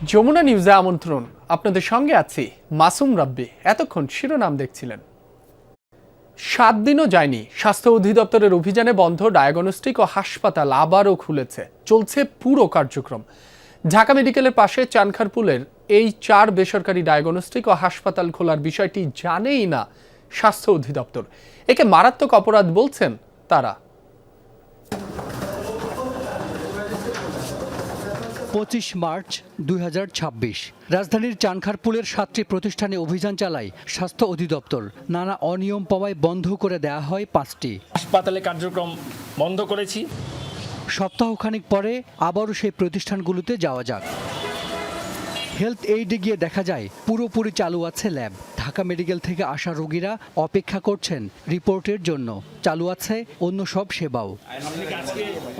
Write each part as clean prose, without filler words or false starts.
যমুনা নিউজে আমন্ত্রণ। আপনাদের সঙ্গে আছি মাসুম রাব্বি। এতক্ষণ শিরোনাম দেখছিলেন। 7 দিনও যায়নি, স্বাস্থ্য অধিদপ্তরের অভিযানে বন্ধ ডায়াগনস্টিক ও হাসপাতাল আবারও খুলেছে। চলছে পুরো কার্যক্রম। ঢাকা মেডিকেলের পাশে চানখারপুলের এই 4 বেসরকারি ডায়াগনস্টিক ও হাসপাতাল খোলার বিষয়টি জানেই না স্বাস্থ্য অধিদপ্তর। একে মারাত্মক অপরাধ বলছেন তারা। 25 মার্চ 2026 রাজধানীর চানখারপুলের 7টি প্রতিষ্ঠানে অভিযান চালায় স্বাস্থ্য অধিদপ্তর। নানা অনিয়ম পাওয়ায় বন্ধ করে দেয়া হয় 5টি। হাসপাতালে কার্যক্রম বন্ধ করেছি। সপ্তাহখানিক পরে আবারও সেই প্রতিষ্ঠানগুলোতে যাওয়া যাক। হেলথ এইডে গিয়ে দেখা যায় পুরোপুরি চালু আছে ল্যাব। ঢাকা মেডিকেল থেকে আসা রোগীরা অপেক্ষা করছেন রিপোর্টের জন্য। চালু আছে অন্য সব সেবাও।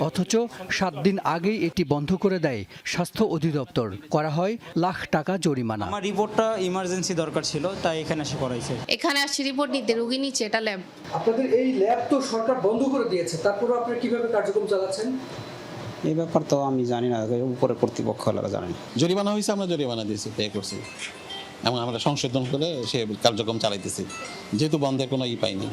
অথচ 7 দিন আগেই এটি বন্ধ করে দেয় স্বাস্থ্য অধিদপ্তর। করা হয় লাখ টাকা জরিমানা। আমার রিপোর্টটা ইমার্জেন্সি দরকার ছিল, তাই এখানে এসে করাইছে। এখানে আসছে রিপোর্ট নিতে, রোগী নিচ্ছে, এটা ল্যাব। আপনাদের এই ল্যাব তো সরকার বন্ধ করে দিয়েছে, তারপরে আপনারা কিভাবে কার্যক্রম চালাচ্ছেন? এই ব্যাপার তো আমি জানি না, উপরে কর্তৃপক্ষ হলারা জানেন। জরিমানা হয়েছে, আমরা জরিমানা দিয়েছি, পে করছি এবং আমরা সংশোধন করে সে কার্যক্রম চালাইতেছি, যেহেতু বন্ধের কোনো পাইনি।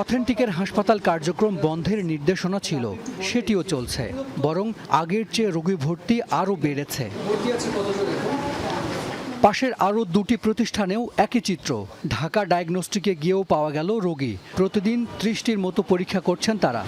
অথেন্টিকের হাসপাতাল কার্যক্রম বন্ধের নির্দেশনা ছিল, সেটিও চলছে। বরং আগের চেয়ে রোগী ভর্তি আরও বেড়েছে। পাশের আরও 2টি প্রতিষ্ঠানেও একই চিত্র। ঢাকা ডায়াগনস্টিকে গিয়েও পাওয়া গেল রোগী। প্রতিদিন 30টির মতো পরীক্ষা করছেন তারা।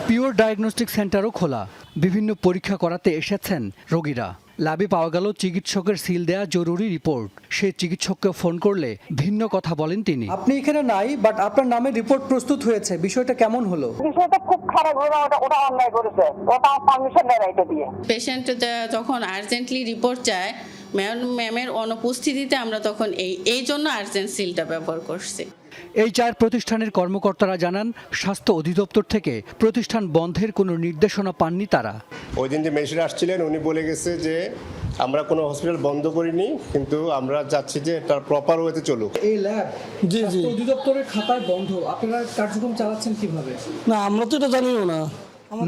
পিওর ডায়াগনস্টিক সেন্টারও খোলা। বিভিন্ন পরীক্ষা করাতে এসেছেন রোগীরা। ল্যাবে পাওয়া গেল চিকিৎসকের সিল দেয়া জরুরি রিপোর্ট। সেই চিকিৎসককে ফোন করলে ভিন্ন কথা বলেন তিনি। আপনি এখানে নাই, বাট আপনার নামে রিপোর্ট প্রস্তুত হয়েছে, বিষয়টা কেমন হলো? বিষয়টা খুব খারাপ হলো। ওটা অন্যায় করেছে, ওটা পারমিশন নেয় এটা দিয়ে। পেশেন্ট যখন আর্জেন্টলি রিপোর্ট চায়, ম্যামের অনুপস্থিতিতে আমরা তখন এই জন্য আর্জেন্ট সিলটা ব্যবহার করছি। এই 4 প্রতিষ্ঠানের কর্মকর্তারা জানান, স্বাস্থ্য অধিদপ্তর থেকে প্রতিষ্ঠান বন্ধের কোনো নির্দেশনা পাননি তারা। ওই দিন যে ম্যাজিস্ট্রেট আসছিলেন উনি বলে গেছে যে আমরা কোনো হসপিটাল বন্ধ করিনি, কিন্তু আমরা চাচ্ছি যে এটা প্রপার ওয়েতে চলুক। এই ল্যাব স্বাস্থ্য অধিদপ্তরের খাতায় বন্ধ, আপনারা কার্যক্রম চালাচ্ছেন কিভাবে? না, আমরা তো এটা জানিও না।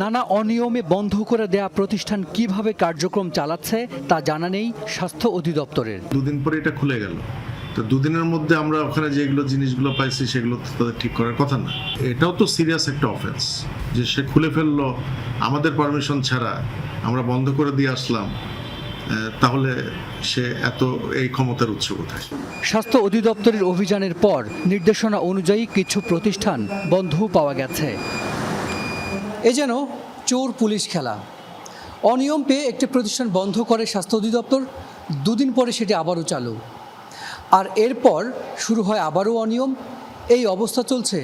নানা অনিয়মে বন্ধ করে দেয়া প্রতিষ্ঠান কিভাবে কার্যক্রম চালাচ্ছে তা জানা নেই স্বাস্থ্য অধিদপ্তরের। 2 দিন পরে এটা খুলে গেল, তো 2 দিনের মধ্যে আমরা ওখানে যেগুলো জিনিসগুলো পাইছি সেগুলো তো তাদের ঠিক করার কথা না। এটাও তো সিরিয়াস একটা অফেন্স যে সে খুলে ফেললো আমাদের পারমিশন ছাড়া, আমরা বন্ধ করে দিয়ে আসলাম, তাহলে সে এত এই ক্ষমতার উৎস কোথায়? স্বাস্থ্য অধিদপ্তরের অভিযানের পর নির্দেশনা অনুযায়ী কিছু প্রতিষ্ঠান বন্ধও পাওয়া গেছে। এ যেন চোর পুলিশ খেলা। অনিয়ম পেয়ে একটি প্রতিষ্ঠান বন্ধ করে স্বাস্থ্য অধিদপ্তর, 2 দিন পরে সেটি আবারও চালু। আর এরপর শুরু হয় আবারও অনিয়ম। এই অবস্থা চলছে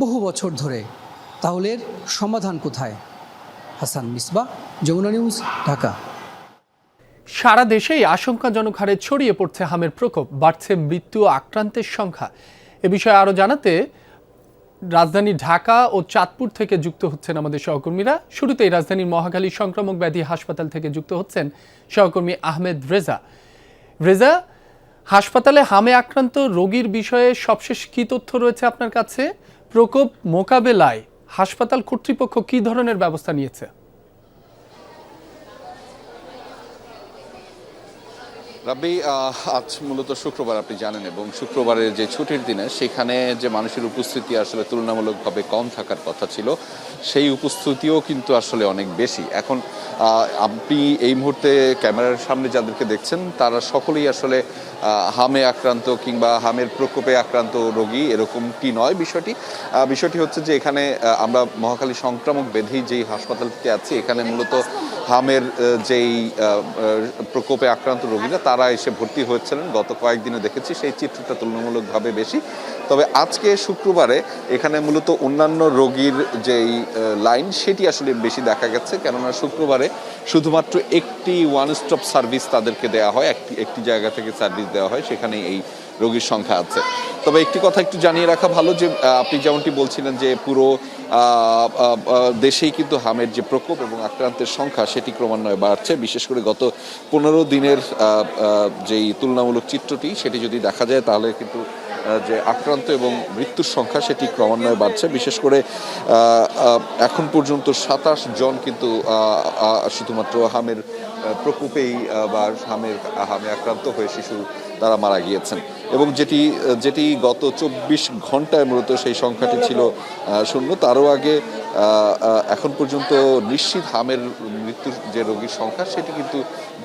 বহু বছর ধরে। তাহলে এর সমাধান কোথায়? হাসান মিসবাহ, যমুনা নিউজ, ঢাকা। সারা দেশেই আশঙ্কাজনক হারে ছড়িয়ে পড়ছে হামের প্রকোপ। বাড়ছে মৃত্যু ও আক্রান্তের সংখ্যা। এ বিষয়ে আরও জানাতে রাজধানী ঢাকা ও চাঁদপুর থেকে যুক্ত হচ্ছেন আমাদের সহকর্মীরা। শুরুতেই রাজধানীর মহাখালী সংক্রামক ব্যাধি হাসপাতাল থেকে যুক্ত হচ্ছেন সহকর্মী আহমেদ রেজা। রেজা, হাসপাতালে হামে আক্রান্ত রোগীর বিষয়ে সবশেষ কী তথ্য রয়েছে আপনার কাছে? প্রকোপ মোকাবেলায় হাসপাতাল কর্তৃপক্ষ কী ধরনের ব্যবস্থা নিয়েছে? রাব্বি, আজ মূলত শুক্রবার আপনি জানেন, এবং শুক্রবারের যে ছুটির দিনে সেখানে যে মানুষের উপস্থিতি আসলে তুলনামূলকভাবে কম থাকার কথা ছিল, সেই উপস্থিতিও কিন্তু আসলে অনেক বেশি। এখন আপনি এই মুহূর্তে ক্যামেরার সামনে যাদেরকে দেখছেন তারা সকলেই আসলে হামে আক্রান্ত কিংবা হামের প্রকোপে আক্রান্ত রোগী, এরকমটি নয়। বিষয়টি হচ্ছে যে এখানে আমরা মহাখালী সংক্রামক ব্যাধি যেই হাসপাতালটিতে আছি, এখানে মূলত হামের যেই প্রকোপে আক্রান্ত রোগীরা তারা এসে ভর্তি হয়েছিলেন। গত কয়েকদিনে দেখেছি সেই চিত্রটা তুলনামূলকভাবে বেশি। তবে আজকে শুক্রবারে এখানে মূলত অন্যান্য রোগীর যেই লাইন সেটি আসলে বেশি দেখা গেছে, কেননা শুক্রবারে শুধুমাত্র একটি ওয়ান স্টপ সার্ভিস তাদেরকে দেওয়া হয়, একটি জায়গা থেকে সার্ভিস দেওয়া হয়, সেখানে এই রোগীর সংখ্যা আছে। তবে একটি কথা একটু জানিয়ে রাখা ভালো যে আপনি যেমনটি বলছিলেন যে পুরো দেশেই কিন্তু হামের যে প্রকোপ এবং আক্রান্তের সংখ্যা সেটি ক্রমান্বয়ে বাড়ছে। বিশেষ করে গত 15 দিনের যেই তুলনামূলক চিত্রটি সেটি যদি দেখা যায় তাহলে কিন্তু যে আক্রান্ত এবং মৃত্যুর সংখ্যা সেটি ক্রমান্বয়ে বাড়ছে। বিশেষ করে এখন পর্যন্ত 27 জন কিন্তু শুধুমাত্র হামের প্রকোপেই বা হামে আক্রান্ত হয়ে শিশু তারা মারা গিয়েছেন। এবং যেটি গত 24 ঘন্টায় মূলত সেই সংখ্যাটি ছিল শূন্য। তারও আগে এখন পর্যন্ত নিশ্চিত হামের মৃত্যুর যে রোগীর সংখ্যা সেটি কিন্তু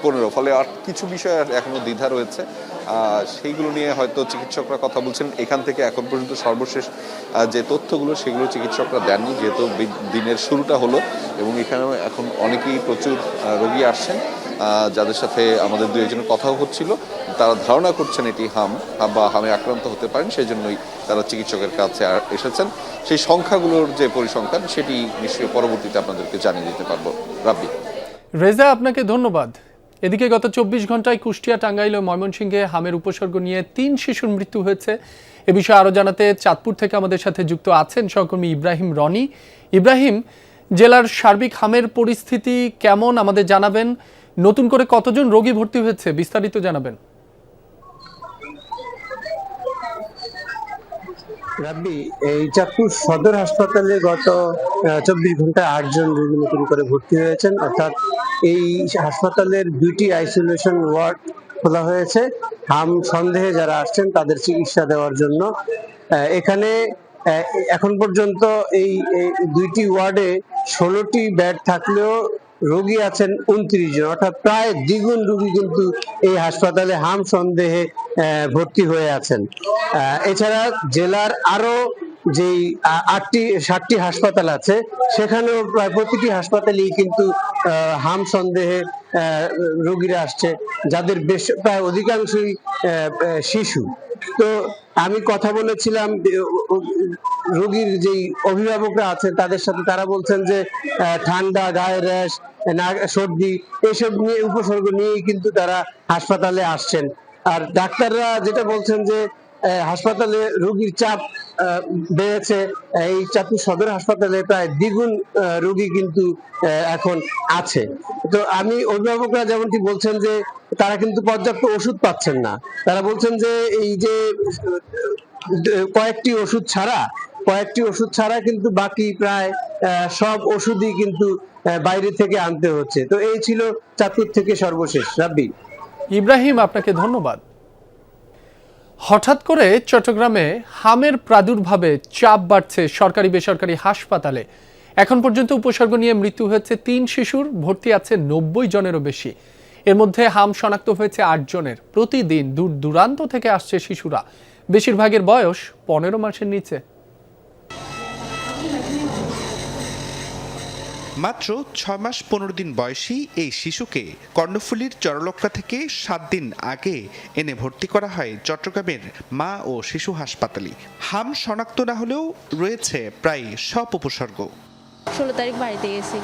15। ফলে আর কিছু বিষয় এখনো দ্বিধা রয়েছে, সেইগুলো নিয়ে হয়তো চিকিৎসকরা কথা বলছেন। এখান থেকে এখন পর্যন্ত সর্বশেষ যে তথ্যগুলো সেগুলো চিকিৎসকরা দেননি, যেহেতু দিনের শুরুটা হলো এবং এখানেও এখন অনেকেই প্রচুর রোগী আসছেন, যাদের সাথে আমাদের দু একজনের কথাও হচ্ছিল। তারা ধারণা করছেন এটি হামে আক্রান্ত হতে পারেন, সেই জন্যই তারা চিকিৎসকের কাছে এসেছেন। সেই সংখ্যাগুলোর যে পরিসংখ্যান সেটি নিশ্চয়ই পরবর্তীতে আপনাদেরকে জানিয়ে দিতে পারবো। রাব্বি। রেজা, আপনাকে ধন্যবাদ। এদিকে গত 24 ঘন্টায় কুষ্টিয়া, টাঙ্গাইল ও ময়মনসিংহে হামের উপসর্গ নিয়ে 3 শিশুর মৃত্যু হয়েছে। এ বিষয়ে আরও জানাতে চাঁদপুর থেকে আমাদের সাথে যুক্ত আছেন সহকর্মী ইব্রাহিম রনি। ইব্রাহিম, জেলার সার্বিক হামের পরিস্থিতি কেমন আমাদের জানাবেন। নতুন করে কতজন রোগী ভর্তি হয়েছে বিস্তারিত জানাবেন। রাব্বি, এই চাঁদপুর সদর হাসপাতালে গত 24 ঘন্টায় 8 জন রোগী নতুন করে ভর্তি হয়েছেন। অর্থাৎ এই হাসপাতালের 2টি আইসোলেশন ওয়ার্ড খোলা হয়েছে হাম সন্দেহে যারা আসছেন তাদের চিকিৎসা দেওয়ার জন্য। এখানে এখন পর্যন্ত এই 2টি ওয়ার্ডে 16টি বেড থাকলেও রোগী আছেন 29 জন, অর্থাৎ প্রায় দ্বিগুণ রোগী কিন্তু এই হাসপাতালে হাম সন্দেহে ভর্তি হয়ে আছেন। এছাড়া জেলার আরো যেই 7টি হাসপাতাল আছে সেখানেও প্রায় প্রতিটি হাসপাতালেই কিন্তু হাম সন্দেহে রোগীরা আসছে, যাদের প্রায় অধিকাংশই শিশু। তো আমি কথা বলেছিলাম রোগীর যেই অভিভাবকরা আছেন তাদের সাথে, তারা বলছেন যে ঠান্ডা, গায়ে র্যাশ, সর্দি এসব নিয়ে উপসর্গ নিয়েই কিন্তু তারা হাসপাতালে আসছেন। আর ডাক্তাররা যেটা বলছেন যে হাসপাতালে রোগীর চাপ বেড়েছে। এই চাঁদপুর সদর হাসপাতালে প্রায় দ্বিগুণ রোগী কিন্তু এখন আছে। তো অভিভাবকরা যেমনটি বলছেন যে তারা কিন্তু পর্যাপ্ত ওষুধ পাচ্ছেন না। তারা বলছেন যে এই যে কয়েকটি ওষুধ ছাড়া কিন্তু বাকি প্রায় সব ওষুধই কিন্তু বাইরে থেকে আনতে হচ্ছে। তো এই ছিল চাঁদপুর থেকে সর্বশেষ। রাব্বি। ইব্রাহিম, আপনাকে ধন্যবাদ। হঠাৎ করে চট্টগ্রামে হামের প্রাদুর্ভাবে চাপ বাড়ছে সরকারি বেসরকারি হাসপাতালে। এখন পর্যন্ত উপসর্গ নিয়ে মৃত্যু হয়েছে 3 শিশুর, ভর্তি আছে 90 জনেরও বেশি। এর মধ্যে হাম শনাক্ত হয়েছে 8 জনের। প্রতিদিন দূর দূরান্ত থেকে আসছে শিশুরা, বেশিরভাগের বয়স 15 মাসের নিচে। মাত্র 6 মাস 15 দিন বয়সী এই শিশুকে কর্ণফুলীর চরলক্কা থেকে 7 দিন আগে এনে ভর্তি করা হয় চট্টগ্রামের মা ও শিশু হাসপাতালে। হাম শনাক্ত না হলেও রয়েছে প্রায় সব উপসর্গ। 16 তারিখ বাড়িতে গেছি,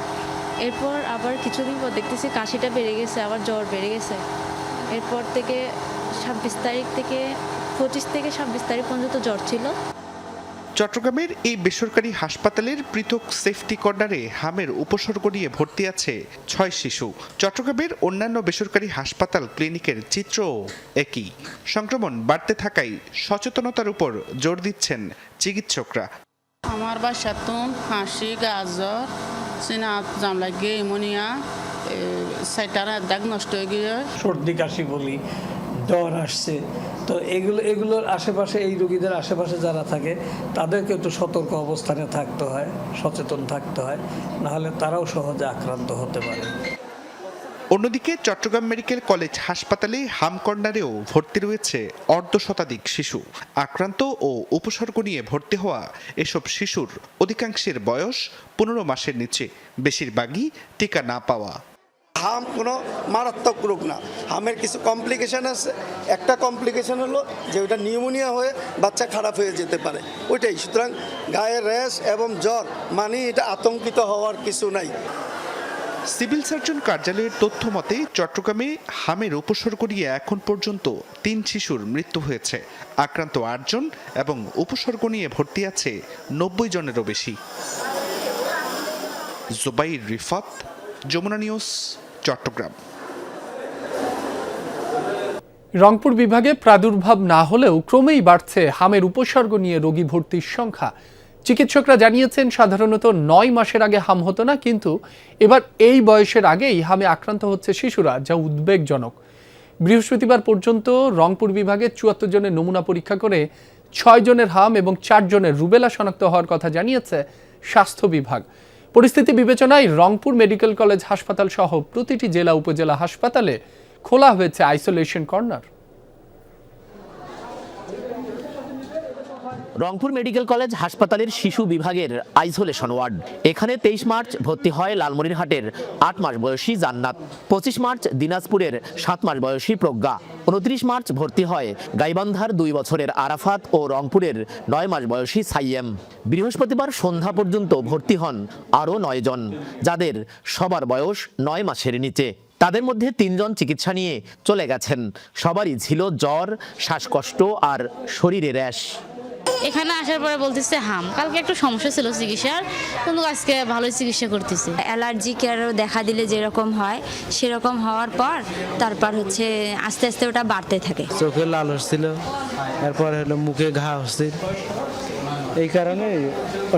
এরপর আবার কিছুদিন পর দেখতেছি কাশিটা বেড়ে গেছে, আবার জ্বর বেড়ে গেছে। এরপর থেকে 26 তারিখ থেকে 25 থেকে 26 তারিখ পর্যন্ত জ্বর ছিল। চট্টগ্রামের এই বেসরকারি হাসপাতালের পৃথক সেফটি কর্নারে হামের উপসর্গ নিয়ে ভর্তি আছে 6 শিশু। চট্টগ্রামের অন্যান্য বেসরকারি হাসপাতাল ক্লিনিকের চিত্র একই। সংক্রমণ বাড়তে থাকায় সচেতনতার উপর জোর দিচ্ছেন চিকিৎসকরা। আমার বাসার তো হাসি, গাজর, সিনা জাম লাগে, এমোনিয়া, সেটার দাগ নষ্ট হয়ে গিয়ে সর্দি কাশি বলি, জ্বর আসছে। তো এগুলোর আশেপাশে, এই রোগীদের আশেপাশে যারা থাকে তাদেরকে একটু সতর্ক অবস্থানে থাকতে হয়, সচেতন থাকতে হয়, নাহলে তারাও সহজে আক্রান্ত হতে পারে। অন্যদিকে চট্টগ্রাম মেডিকেল কলেজ হাসপাতালে হাম কর্নারেও ভর্তি রয়েছে 1/2 শিশু। আক্রান্ত ও উপসর্গ নিয়ে ভর্তি হওয়া এসব শিশুর অধিকাংশের বয়স 15 মাসের নিচে, বেশিরভাগই টিকা না পাওয়া। হাম কোনো মারাত্মক রোগ না, হামের কিছু কমপ্লিকেশন আছে। একটা কমপ্লিকেশন হলো যে ওটা নিউমোনিয়া হয়ে বাচ্চা খারাপ হয়ে যেতে পারে, ওইটাই। সুতরাং গায়ে র্যাশ এবং জ্বর মানে এটা আতঙ্কিত হওয়ার কিছু নাই। সিভিল সার্জন কার্যালয়ের তথ্য মতে চট্টগ্রামে হামের উপসর্গ নিয়ে এখন পর্যন্ত 3 শিশুর মৃত্যু হয়েছে। আক্রান্ত 8 জন এবং উপসর্গ নিয়ে ভর্তি আছে 90 জনেরও বেশি। জুবাইর রিফাত, যমুনা নিউজ, চট্টগ্রাম। রংপুর বিভাগে প্রাদুর্ভাব না হলেও ক্রমেই বাড়ছে হামের উপসর্গ নিয়ে রোগী ভর্তির সংখ্যা। চিকিৎসকরা জানিয়েছেন সাধারণত 9 মাসের আগে হাম হতো না, কিন্তু এবার এই বয়সের আগেই হামে আক্রান্ত হচ্ছে শিশুরা, যা উদ্বেগজনক। বৃহস্পতিবার পর্যন্ত রংপুর বিভাগে 74 জনের নমুনা পরীক্ষা করে 6 জনের হাম এবং 4 জনের রুবেলা শনাক্ত হওয়ার কথা জানিয়েছে স্বাস্থ্য বিভাগ। পরিস্থিতি বিবেচনায় রংপুর মেডিকেল কলেজ হাসপাতাল সহ প্রতিটি জেলা উপজেলা হাসপাতালে খোলা হয়েছে isolation corner. Rangpur medical college হাসপাতালের শিশু বিভাগের আইসোলেশন ওয়ার্ড। এখানে 23 মার্চ ভর্তি হয় লালমনিরহাটের 8 মাস বয়সী জান্নাত, 25 মার্চ দিনাজপুরের 7 মাস বয়সী প্রজ্ঞা, 29 মার্চ ভর্তি হয় গাইবান্ধার 2 বছরের আরাফাত ও রংপুরের 9 মাস বয়সী সাইয়েম। বৃহস্পতিবার সন্ধ্যা পর্যন্ত ভর্তি হন আরও 9 জন, যাদের সবার বয়স 9 মাসের নিচে। তাদের মধ্যে 3 জন চিকিৎসা নিয়ে চলে গেছেন। সবারই ছিল জ্বর, শ্বাসকষ্ট আর শরীরে র্যাশ। এখানে আসার পরে বলতেছে হাম, কালকে একটু সমস্যা ছিল চিকিৎসার, কিন্তু আজকে ভালোই চিকিৎসা করতেছে। অ্যালার্জিকেরও দেখা দিলে যেরকম হয় সেরকম হওয়ার পর তারপর হচ্ছে আস্তে আস্তে ওটা বাড়তে থাকে। চোখে লাল হচ্ছিল, এরপর হলো মুখে ঘা হচ্ছে, এই কারণে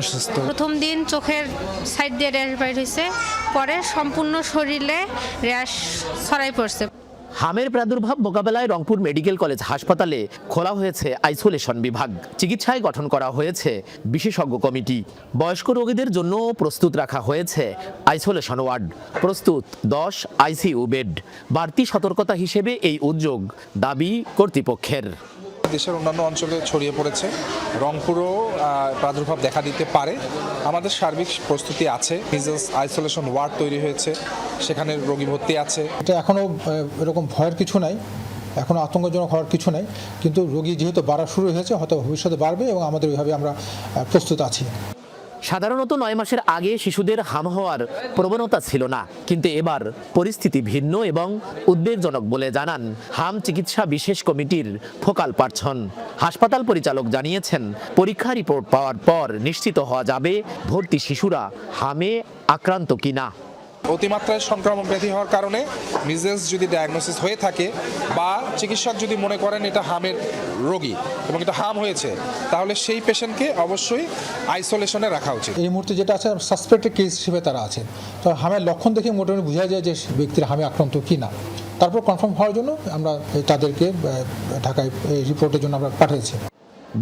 অসুস্থ। প্রথম দিন চোখের সাইড দিয়ে র্যাশ বাইর হয়েছে, পরে সম্পূর্ণ শরীরে র্যাশ ছড়াই পড়ছে। হামের প্রাদুর্ভাব মোকাবেলায় রংপুর মেডিকেল কলেজ হাসপাতালে খোলা হয়েছে আইসোলেশন বিভাগ। চিকিৎসায় গঠন করা হয়েছে বিশেষজ্ঞ কমিটি। বয়স্ক রোগীদের জন্য প্রস্তুত রাখা হয়েছে আইসোলেশন ওয়ার্ড, প্রস্তুত 10 আইসিইউ বেড। বাড়তি সতর্কতা হিসেবে এই উদ্যোগ দাবি কর্তৃপক্ষের। দেশের অন্যান্য অঞ্চলে ছড়িয়ে পড়েছে, রংপুরও প্রাদুর্ভাব দেখা দিতে পারে। আমাদের সার্বিক প্রস্তুতি আছে। মিজেলস আইসোলেশন ওয়ার্ড তৈরি হয়েছে, সেখানে রোগী ভর্তি আছে। এটা এখনও এরকম ভয়ের কিছু নাই, এখনও আতঙ্কজনক হওয়ার কিছু নাই, কিন্তু রোগী যেহেতু বাড়া শুরু হয়েছে, হয়তো ভবিষ্যতে বাড়বে এবং আমাদের ওইভাবে আমরা প্রস্তুত আছি। সাধারণত 9 মাসের আগে শিশুদের হাম হওয়ার প্রবণতা ছিল না, কিন্তু এবার পরিস্থিতি ভিন্ন এবং উদ্বেগজনক বলে জানান হাম চিকিৎসা বিশেষ কমিটির ফোকাল পারসন। হাসপাতাল পরিচালক জানিয়েছেন, পরীক্ষা রিপোর্ট পাওয়ার পর নিশ্চিত হওয়া যাবে ভর্তি শিশুরা হামে আক্রান্ত কিনা। অতিমাত্রায় সংক্রামক ব্যাধি হওয়ার কারণে মিজেলস যদি ডায়াগনোসিস হয়ে থাকে বা চিকিৎসক যদি মনে করেন এটা হামের রোগী এবং এটা হাম হয়েছে, তাহলে সেই পেশেন্টকে অবশ্যই আইসোলেশনে রাখা উচিত। এই মুহূর্তে যেটা আছে সাসপেক্টেড কেস হিসেবে তারা আছেন, তো হামের লক্ষণ দেখে মোটামুটি বোঝা যায় যে ব্যক্তির হামে আক্রান্ত কি না। তারপর কনফার্ম হওয়ার জন্য আমরা তাদেরকে ঢাকায় রিপোর্টের জন্য আমরা পাঠিয়েছি।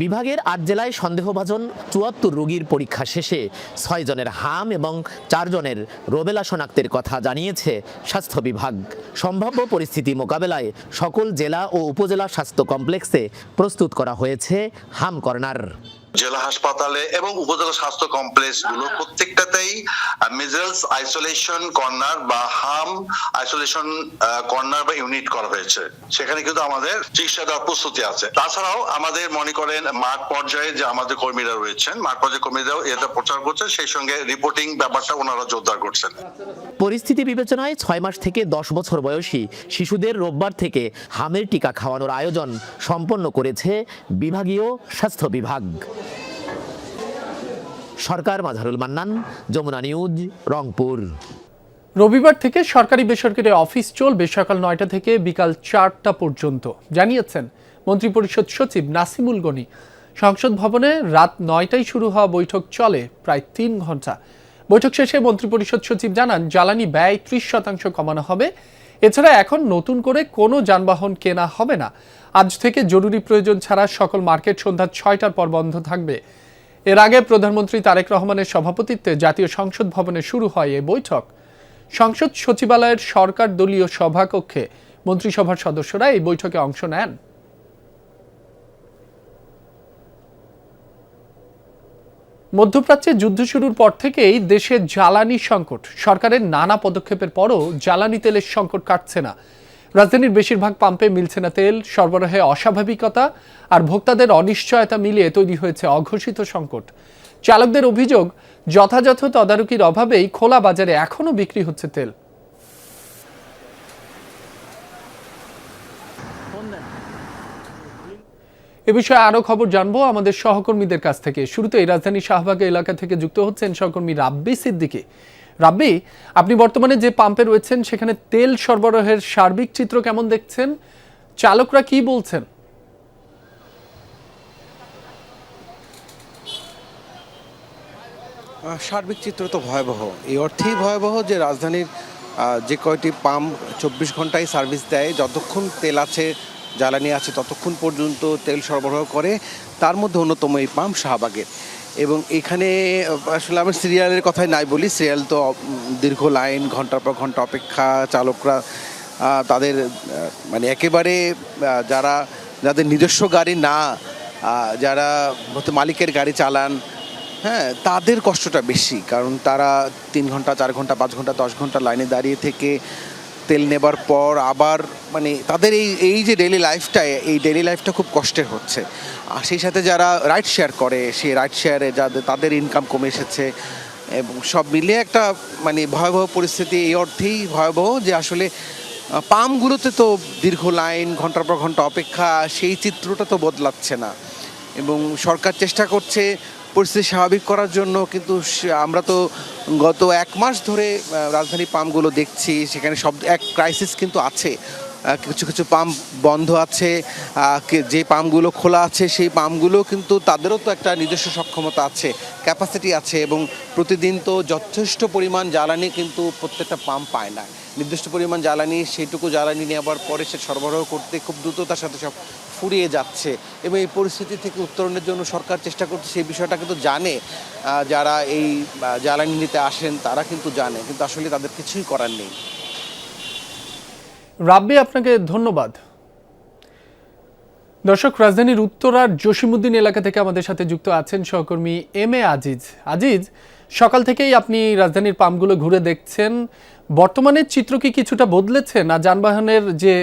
বিভাগের 8 জেলায় সন্দেহভাজন 74 রোগীর পরীক্ষা শেষে 6 জনের হাম এবং 4 জনের রোবেলা শনাক্তের কথা জানিয়েছে স্বাস্থ্য বিভাগ। সম্ভাব্য পরিস্থিতি মোকাবেলায় সকল জেলা ও উপজেলা স্বাস্থ্য কমপ্লেক্সে প্রস্তুত করা হয়েছে হাম কর্নার। জেলা হাসপাতালে এবং উপজেলা স্বাস্থ্য কমপ্লেক্সগুলো প্রত্যেকটাতেই মিজেলস আইসোলেশন কর্নার বা হাম আইসোলেশন কর্নার বা ইউনিট করা হয়েছে। সেখানে কিন্তু আমাদের চিকিৎসা দেওয়ার প্রস্তুতি আছে। তাছাড়াও আমাদের মনে করেন মাঠ পর্যায়ে যে আমাদের কর্মীরা রয়েছেন, মাঠ পর্যায়ে কর্মীরাও এটা প্রচার করছে, সেই সঙ্গে রিপোর্টিং ব্যাপারটা ওনারা জোরদার করছেন। পরিস্থিতি বিবেচনায় 6 মাস থেকে 10 বছর বয়সী শিশুদের রোববার থেকে হামের টিকা খাওয়ানোর আয়োজন সম্পন্ন করেছে বিভাগীয় স্বাস্থ্য বিভাগ। সরকার মাঝারুল মান্নান, যমুনা নিউজ, রংপুর। রবিবার থেকে সরকারি বেসরকারি অফিস চলবে সকাল 9টা থেকে বিকাল 4টা পর্যন্ত, জানিয়েছেন মন্ত্রিপরিষদ সচিব নাসিমুল গনি। সংসদ ভবনে রাত 9টায় শুরু হওয়া বৈঠক চলে প্রায় 3 ঘন্টা। বৈঠক শেষে মন্ত্রিপরিষদ সচিব জানান, জ্বালানি ব্যয় 30% কমানো হবে। এছাড়া এখন নতুন করে কোনো যানবাহন কেনা হবে না। আজ থেকে জরুরি প্রয়োজন ছাড়া সকল মার্কেট সন্ধ্যা 6টার পর বন্ধ থাকবে। এর আগে প্রধানমন্ত্রী তারেক রহমানের সভাপতিত্বে জাতীয় সংসদ ভবনে শুরু হয় এই বৈঠক। সংসদ সচিবালয়ের সরকার দলীয় সভাকক্ষে মন্ত্রিসভার সদস্যরা এই বৈঠকে অংশ নেন। মধ্যপ্রাচ্যে যুদ্ধ শুরুর পর থেকেই দেশে জ্বালানি সংকট। সরকারের নানা পদক্ষেপের পরও জ্বালানি তেলের সংকট কাটছে না। রাজধানীর বেশিরভাগ পাম্পে মিলছে না তেল, সরবরাহে অস্বাভাবিকতা আর ভোক্তাদের অনিশ্চয়তা মিলিয়ে তৈরি হয়েছে অঘোষিত সংকট। চালকদের অভিযোগ, যথাযথ তদারকির অভাবেই খোলা বাজারে এখনও বিক্রি হচ্ছে তেল। এ বিষয়ে আরো খবর জানবো আমাদের সহকর্মীদের কাছ থেকে। শুরুতেই রাজধানীর শাহবাগ এলাকা থেকে যুক্ত হচ্ছেন সহকর্মী রাব্বি সিদ্দিকী। রাব্বি, আপনি বর্তমানে যে পাম্পে রয়েছেন সেখানে তেল সরবরাহের সার্বিক চিত্র কেমন দেখছেন? চালকরা কি বলছেন? সার্বিক চিত্র তো ভয়াবহ, এই অর্থেই ভয়াবহ যে রাজধানীর যে কয়টি পাম্প 24 ঘন্টায় সার্ভিস দেয়, যতক্ষণ তেল আছে জ্বালানি আছে ততক্ষণ পর্যন্ত তেল সরবরাহ করে, তার মধ্যে অন্যতম এই পাম্প শাহবাগের। এবং এখানে আসলে আমি সিরিয়ালের কথাই নাই বলি, সিরিয়াল তো দীর্ঘ লাইন, ঘন্টার পর ঘন্টা অপেক্ষা, চালকরা তাদের মানে একেবারে যাদের নিজস্ব গাড়ি না, যারা মালিকের গাড়ি চালান, হ্যাঁ, তাদের কষ্টটা বেশি, কারণ তারা 3 ঘন্টা 4 ঘন্টা 5 ঘন্টা 10 ঘন্টা লাইনে দাঁড়িয়ে থেকে তেল নেবার পর আবার মানে তাদের এই যে ডেইলি লাইফটা, এই ডেইলি লাইফটা খুব কষ্টের হচ্ছে। আর সেই সাথে যারা রাইড শেয়ার করে, সেই রাইড শেয়ারে তাদের ইনকাম কমে এসেছে, এবং সব মিলিয়ে একটা মানে ভয়াবহ পরিস্থিতি। এই অর্থেই ভয়াবহ যে আসলে পাম্পগুলোতে তো দীর্ঘ লাইন, ঘন্টার পর ঘন্টা অপেক্ষা, সেই চিত্রটা তো বদলাচ্ছে না। এবং সরকার চেষ্টা করছে পরিস্থিতি স্বাভাবিক করার জন্য, কিন্তু আমরা তো গত 1 মাস ধরে রাজধানী পাম্পগুলো দেখছি, সেখানে সব এক ক্রাইসিস কিন্তু আছে। কিছু কিছু পাম্প বন্ধ আছে, যে পাম্পগুলো খোলা আছে সেই পাম্পগুলো কিন্তু তাদেরও তো একটা নিজস্ব সক্ষমতা আছে, ক্যাপাসিটি আছে, এবং প্রতিদিন তো যথেষ্ট পরিমাণ জ্বালানি কিন্তু প্রত্যেকটা পাম্প পায় না। নির্দিষ্ট পরিমাণ জ্বালানি, সেইটুকু জ্বালানি নেওয়ার পরে সে সরবরাহ করতে খুব দ্রুততার সাথে সব ফুরিয়ে যাচ্ছে। এবং এই পরিস্থিতি থেকে উত্তরণের জন্য সরকার চেষ্টা করছে, সেই বিষয়টা কিন্তু জানে, যারা এই জ্বালানি নিতে আসেন তারা কিন্তু জানে, কিন্তু আসলে তাদের কিছুই করার নেই। রাব্বি, আপনাকে ধন্যবাদ। দর্শক, রাজধানীর উত্তরার জসিমউদ্দিন এলাকা থেকে আমাদের সাথে যুক্ত আছেন সহকর্মী এম.এ. আজিজ। সকাল থেকেই আপনি রাজধানীর পাম্পগুলো ঘুরে দেখছেন, বর্তমানে চিত্র কি কিছুটা বদলেছে, না যানবাহনের যে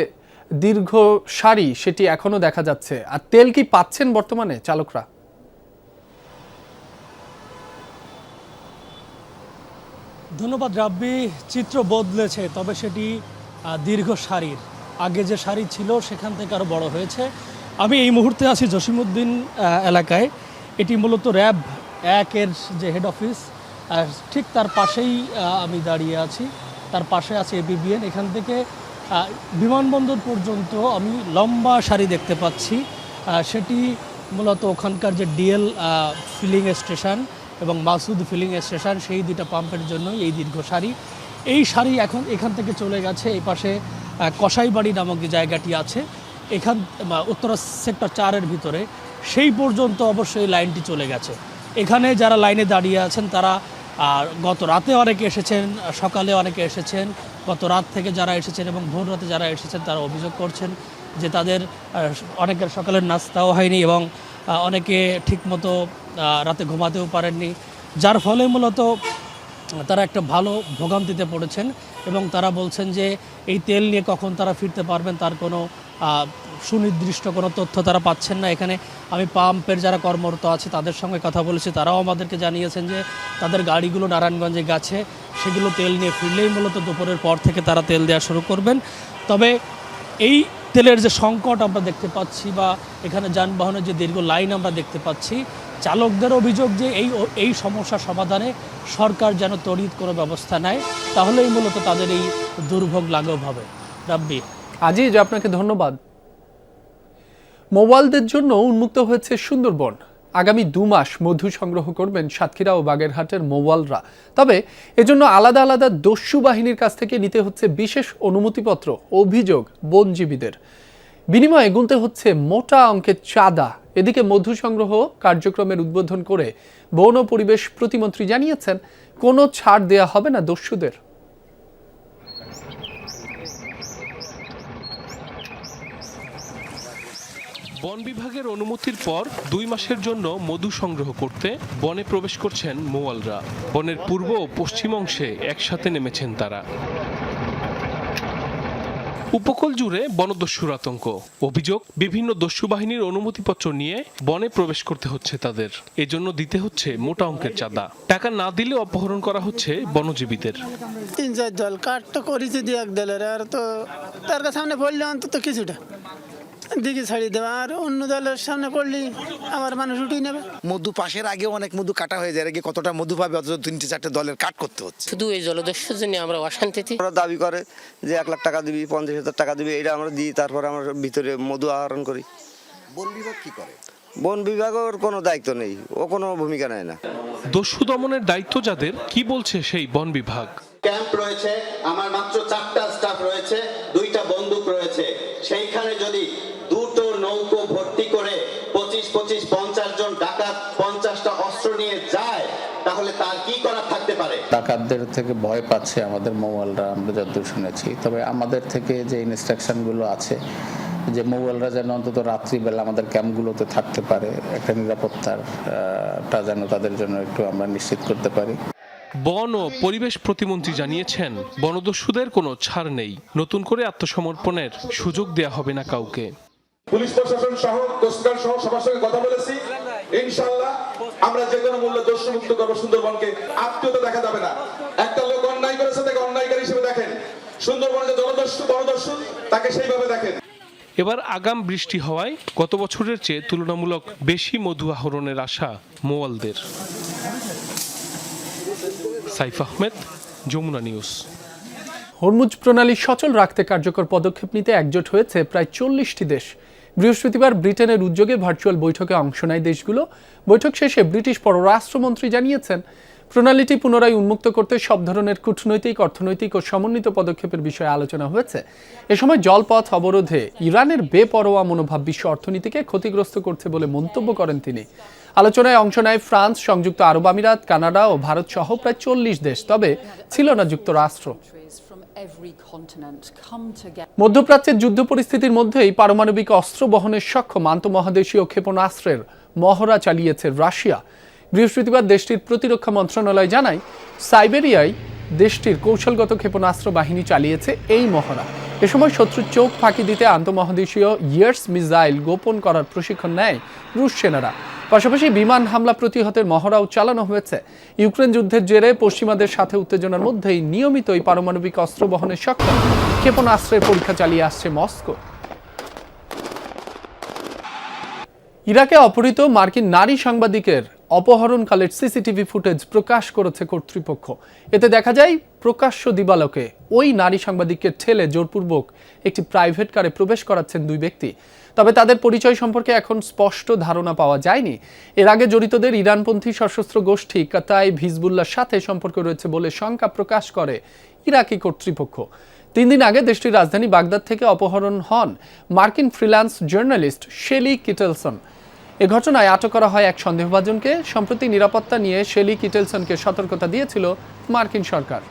দীর্ঘ সারি সেটি এখনো দেখা যাচ্ছে? আর তেল কি পাচ্ছেন বর্তমানে চালকরা? ধন্যবাদ রাব্বি। চিত্র বদলেছে, তবে সেটি দীর্ঘ সারির। আগে যে সারি ছিল সেখান থেকে আরও বড় হয়েছে। আমি এই মুহূর্তে আছি জসিমউদ্দিন এলাকায়। এটি মূলত র্যাব 1-এর যে হেড অফিস, ঠিক তার পাশেই আমি দাঁড়িয়ে আছি। তার পাশে আছে এপিবিএন। এখান থেকে বিমানবন্দর পর্যন্ত আমি লম্বা সারি দেখতে পাচ্ছি। সেটি মূলত ওখানকার যে ডিএল ফিলিং স্টেশন এবং মাসুদ ফিলিং স্টেশন, সেই দুটো পাম্পের জন্যই এই দীর্ঘ সারি। এই সারি এখন এখান থেকে চলে গেছে এই পাশে কসাইবাড়ি নামক যে জায়গাটি আছে, এখান উত্তরা সেক্টর 4-এর ভিতরে, সেই পর্যন্ত অবশ্যই লাইনটি চলে গেছে। এখানে যারা লাইনে দাঁড়িয়ে আছেন তারা গত রাতে অনেকে এসেছেন, সকালে অনেকে এসেছেন, গত রাত থেকে যারা এসেছেন এবং ভোর রাতে যারা এসেছেন তারা অভিযোগ করছেন যে তাদের অনেকের সকালের নাস্তাও হয়নি এবং অনেকে ঠিকমতো রাতে ঘুমাতেও পারেননি, যার ফলে মূলত তারা একটা ভালো ভোগান্তিতে পড়েছেন। এবং তারা বলছেন যে এই তেল নিয়ে কখন তারা ফিরতে পারবেন তার কোনো সুনির্দিষ্ট কোনো তথ্য তারা পাচ্ছেন না। এখানে আমি পাম্পের যারা কর্মরত আছে তাদের সঙ্গে কথা বলেছি, তারাও আমাদেরকে জানিয়েছেন যে তাদের গাড়িগুলো নারায়ণগঞ্জে গেছে, সেগুলো তেল নিয়ে ফিরলেই মূলত দুপুরের পর থেকে তারা তেল দেওয়া শুরু করবেন। তবে এই তেলের যে সংকট আমরা দেখতে পাচ্ছি বা এখানে যানবাহনের যে দীর্ঘ লাইন আমরা দেখতে পাচ্ছি, চালকদের অভিযোগ যে এই সমস্যার সমাধানে সরকার যেন তড়িৎ কোনো ব্যবস্থা নেয়, তাহলেই মূলত তাদের এই দুর্ভোগ লাঘব হবে। রাব্বি। আজিজ, আপনাকে ধন্যবাদ। মৌয়ালদের জন্য উন্মুক্ত হয়েছে সুন্দরবন। আগামী 2 মাস মধু সংগ্রহ করবেন সাতক্ষীরা ও বাগেরহাটের মৌয়ালরা। তবে এজন্য আলাদা আলাদা দস্যু বাহিনীর কাছ থেকে নিতে হচ্ছে বিশেষ অনুমতিপত্র, অভিযোগ বনজীবীদের। বিনিময়ে গুনতে হচ্ছে মোটা অঙ্কের চাঁদা। এদিকে মধু সংগ্রহ কার্যক্রমের উদ্বোধন করে বন ও পরিবেশ প্রতিমন্ত্রী জানিয়েছেন, কোনো ছাড় দেয়া হবে না দস্যুদের। বন বিভাগের অনুমতির পর 2 মাসের জন্য মধু সংগ্রহ করতে বনে প্রবেশ করছেন মৌয়ালরা। বনের পূর্ব ও পশ্চিম অংশে একসাথে নেমেছেন তারা। উপকূল জুড়ে বনদস্যুর আতঙ্ক। অভিযোগ, বিভিন্ন দস্যু বাহিনীর অনুমতিপত্র নিয়ে বনে প্রবেশ করতে হচ্ছে তাদের। এজন্য দিতে হচ্ছে মোটা অঙ্কের চাঁদা। টাকা না দিলে অপহরণ করা হচ্ছে বনজীবীদের। 3-4 দল কাট তো করেছে, 2-1 দলের, আর তো তার সামনে পড়লে অন্তত কিছুটা দিকে ছাড়িয়ে দেবে, আর অন্য দলের সামনে পড়লে আমার মানুষ উঠিয়ে নেবে। মধু পাশের আগে অনেক মধু কাটা হয়ে যায়, আগে কতটা মধু পাবে অথচ 3-4 দলের কাট করতে হচ্ছে। শুধু এই জলদস্যুর জন্য আমরা অশান্তিতে। ওরা দাবি করে যে 1 লাখ টাকা দিবি, 50,000 টাকা দিবি, এটা আমরা দিই, তারপরে আমরা ভিতরে মধু আহরণ করি। বন বিভাগ কি করে? বন বিভাগের কোনো দায়িত্ব নেই, ও কোনো ভূমিকা নেয় না। দস্যু দমনের দায়িত্ব যাদের, কি বলছে সেই বন বিভাগ? ক্যাম্প রয়েছে, আমার মাত্র 4টা স্টাফ রয়েছে, 2টা বন্দুক রয়েছে। সেইখানে যদি 2টো নৌকো ভর্তি করে 25-50 জন ডাকাত 50টা অস্ত্র নিয়ে যায়, তাহলে তার কি করার থাকতে পারে? ডাকাতদের থেকে ভয় পাচ্ছে আমাদের মৌয়ালরা, আমরা যতদূর শুনেছি। তবে আমাদের থেকে যে ইনস্ট্রাকশনগুলো আছে যে মৌয়ালরা যেন অন্তত রাত্রিবেলা আমাদের ক্যাম্পগুলোতে থাকতে পারে, একটা নিরাপত্তাটা যেন তাদের জন্য একটু আমরা নিশ্চিত করতে পারি। বন ও পরিবেশ প্রতিমন্ত্রী জানিয়েছেন, বনদস্যুদের কোনো ছাড় নেই, নতুন করে আত্মসমর্পণের সুযোগ দেয়া হবে না কাউকে। পুলিশ প্রশাসন সহ কোস্টগার্ড সহ সবার সঙ্গে কথা বলেছি, ইনশাআল্লাহ আমরা যে কোনো মূল্যে দস্যুমুক্ত করবো সুন্দরবনকে। আত্মীয়তা দেখা যাবে না। একটা লোক অন্যায় করেছে তাকে অন্যায়কারী হিসেবে দেখেন, সুন্দরবনে যে জলদস্যু বনদস্যু তাকে সেইভাবে দেখেন। এবার আগাম বৃষ্টি হওয়ায় গত বছরের চেয়ে তুলনামূলক বেশি মধু আহরণের আশা মৌয়ালদের। সাইফ আহমেদ, যমুনা নিউজ। হরমুজ প্রণালী সচল রাখতে কার্যকর পদক্ষেপ নিতে একজোট হয়েছে প্রায় 40টি দেশ। বৃহস্পতিবার ব্রিটেনের উদ্যোগে ভার্চুয়াল বৈঠকে অংশ নেয় দেশগুলো। বৈঠক শেষে ব্রিটিশ পররাষ্ট্রমন্ত্রী জানিয়েছেন, প্রণালীটি পুনরায় উন্মুক্ত করতে সব ধরনের কূটনৈতিক, অর্থনৈতিক ও সমন্বিত পদক্ষেপের বিষয়ে আলোচনা হয়েছে। এ সময় জলপথ অবরোধে ইরানের বেপরোয়া মনোভাব বিশ্ব অর্থনীতিকে ক্ষতিগ্রস্ত করছে বলে মন্তব্য করেন তিনি। আলোচনায় অংশ নেয় ফ্রান্স, সংযুক্ত আরব আমিরাত, কানাডা ও ভারত সহ প্রায় 40 দেশ, তবে ছিল না যুক্তরাষ্ট্র। মধ্যপ্রাচ্যের যুদ্ধ পরিস্থিতির মধ্যেই পারমাণবিক অস্ত্র বহনের সক্ষম আন্তঃমহাদেশীয় ক্ষেপণাস্ত্রের মহড়া চালিয়েছে রাশিয়া। বৃহস্পতিবার দেশটির প্রতিরক্ষা মন্ত্রণালয় জানায়, সাইবেরিয়ায় দেশটির কৌশলগত ক্ষেপণাস্ত্র বাহিনী চালিয়েছে এই মহড়া। এ সময় শত্রুর চোখ ফাঁকি দিতে আন্তঃমহাদেশীয় ইয়ার্স মিসাইল গোপন করার প্রশিক্ষণ নেয় রুশ সেনারা। পাশাপাশি বিমান হামলা প্রতিহতের মহড়াও চালানো হয়েছে। ইউক্রেন যুদ্ধের জেরে পশ্চিমাদের সাথে উত্তেজনার মধ্যেই নিয়মিতই পারমাণবিক অস্ত্র বহনের সক্ষম ক্ষেপণাস্ত্রের পরীক্ষা চালিয়ে আসছে মস্কো। ইরাকে অপহৃত মার্কিন নারী সাংবাদিকের অপহরণকালের সিসিটিভি ফুটেজ প্রকাশ করেছে কর্তৃপক্ষ। এতে দেখা যায়, প্রকাশ্য দিবালোকে ওই নারী সাংবাদিককে ঠেলে জোরপূর্বক একটি প্রাইভেট কারে প্রবেশ করাচ্ছেন দুই ব্যক্তি। তবে তাদের পরিচয় সম্পর্কে এখন স্পষ্ট ধারণা পাওয়া যায়নি। এর আগে জড়িতদের ইরানপন্থী সশস্ত্র গোষ্ঠী কাতাইব হিজবুল্লাহর সাথে সম্পর্ক রয়েছে বলে শঙ্কা প্রকাশ করে ইরাকি কর্তৃপক্ষ। 3 দিন আগে দেশটির রাজধানী বাগদাদ থেকে অপহরণ হন মার্কিন ফ্রিল্যান্স জার্নালিস্ট শেলি কিটেলসন। এ ঘটনায় আটক করা হয় এক সন্দেহভাজনকে। সম্প্রতি নিরাপত্তা নিয়ে শেলি কিটেলসনকে সতর্কতা দিয়েছিল মার্কিন সরকার।